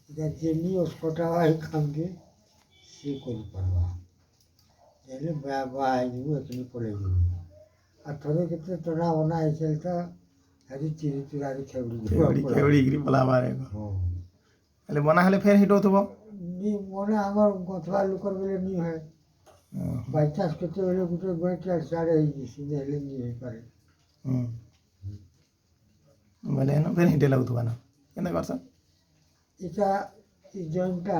ଯେନି ଅସ୍କଟା ଭାଇ କାମକେ ସିଏ କରିପାରବା ହେଲେ ବାହା ହେଇଯିବୁ ଏଥିରେ ପଳେଇଯିବୁ ଆଉ ଥରେ କେତେ ଟଣା ବନା ହେଇছিল ତ ଆଜି ଚିରି ଚୁରାରେ ଖେବଡ଼ିକିରି ପଲାବାରେ ହଁ ହେଲେ ବନା ହେଲେ ଫେର୍ ହିଟଉଥିବ ମନେ ଆମର ଗଥବା ଲୋକର ବେଲେ ନି ହୁଏ ବାଇଚାନ୍ସ କେତେବେଳେ ଗୋଟେ ଗଇଁଟା ସିଆଡ଼େ ହେଇଛି ସିଏ ହେଲେ ନି ହେଇପାରେ ବୋଲେ ଫେର୍ ହିଟେ ଲାଗୁଥିବା ନା କେନ୍ତା କରସନ୍ ଇଟା ଇ ଜଏଣ୍ଟଟା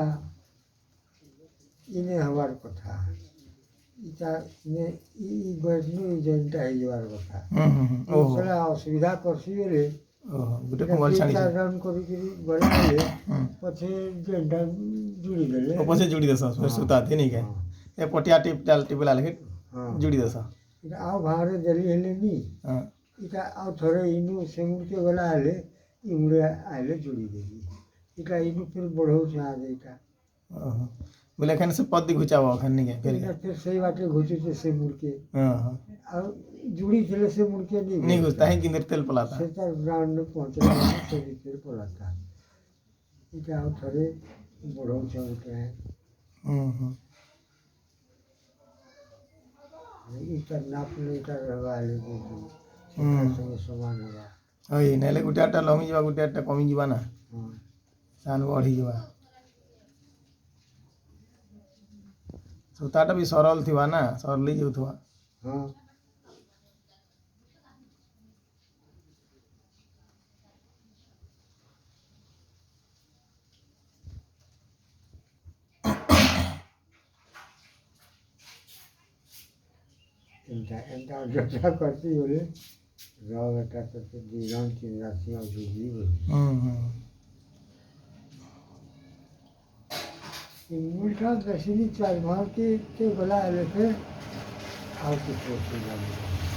ଇନେ ହେବାର କଥା ଇଟା ଇନେ ଇ ଗଏଣ୍ଟନୁ ଇ ଜଏଣ୍ଟଟା ହେଇଯିବାର କଥା ସେଟା ଅସୁବିଧା କରସି ବେଲେ ଗୋଟେ ଦୁଇ ଚାରି ରାଉଣ୍ଡ କରିକିରି ଗଲା ବେଲେ ପଛେ ଜଏଣ୍ଟଟା ଜୁଡ଼ି ଦେଲେ ପଛେ ଜୁଡ଼ି ଦେସ ସୁତା ଥି ନିକେ ଏ ପଟିଆ ଟିପିଲା ଲେଖେ ଜୁଡ଼ି ଦେସ ଇଟା ଆଉ ଭାବରେ ଦେଲି ହେଲେ ନି ଇଟା ଆଉ ଥରେ ଇନୁ ସେ ମୁଡ଼କେ ଗଲା ହେଲେ ଇ ମୁଡ଼େ ଆଇଲେ ଜୁଡ଼ି ଦେବି ଇଟା ଇନୁ ଫେର୍ ବଢ଼ଉଛେ ଆଗେ ଇଟା ବୋଲେ ଏখানে ସେ ପଦି ଘୁଚାବ ଏখানে ନିକେ ଫେର୍ ସେଇ ବାଟେ ଘୁଚୁଛେ ସେ ମୁଡ଼କେ ଆଉ ଜୁଡ଼ି ଥିଲେ ସେ ମୁଡ଼କେ ନି ঘুচতা ହିଁ কিন্তু তেল পলাতা ସେ ତାର ଗ୍ରାଉଣ୍ଡରେ ପହଞ୍ଚିଲା ବେଳକୁ ସେ ଭିତରେ ପଳାତା ଇଟା ଆଉ ଥରେ ବଢ଼ଉଛେ ଗୋଟେ ଇଟା ନାପଲେ ଇଟା ରହିବା ହେଲେ ସଙ୍ଗେ ସମାନ ହେବା ହଇ ନେଲେ ଗୋଟେ ଆଟା ଲମିଯିବା ଗୋଟେ ଆଟା କମିଯିବା ନା ସାନ ବଢ଼ିଯିବା ସୂତାଟା ବି ସରଳ ଥିବା ନା ସରଲି ଯାଉଥିବା ହଁ ଏନ୍ତା ଯୋଜନା କରସି ବୋଲେ ରହ ଏଟା ତତେ ଦୁଇ ରାଉଣ୍ଡ ତିନି ରାଶି ଆଉ ଜୁଡ଼ି ବୋଲେ ମୁଲଟା ବେଶୀ ଚାରି ଭାଗକେ ଗଲା ହେଲେ ଫେର୍ ଆଉ କିଛି ଅସୁବିଧା ନାହିଁ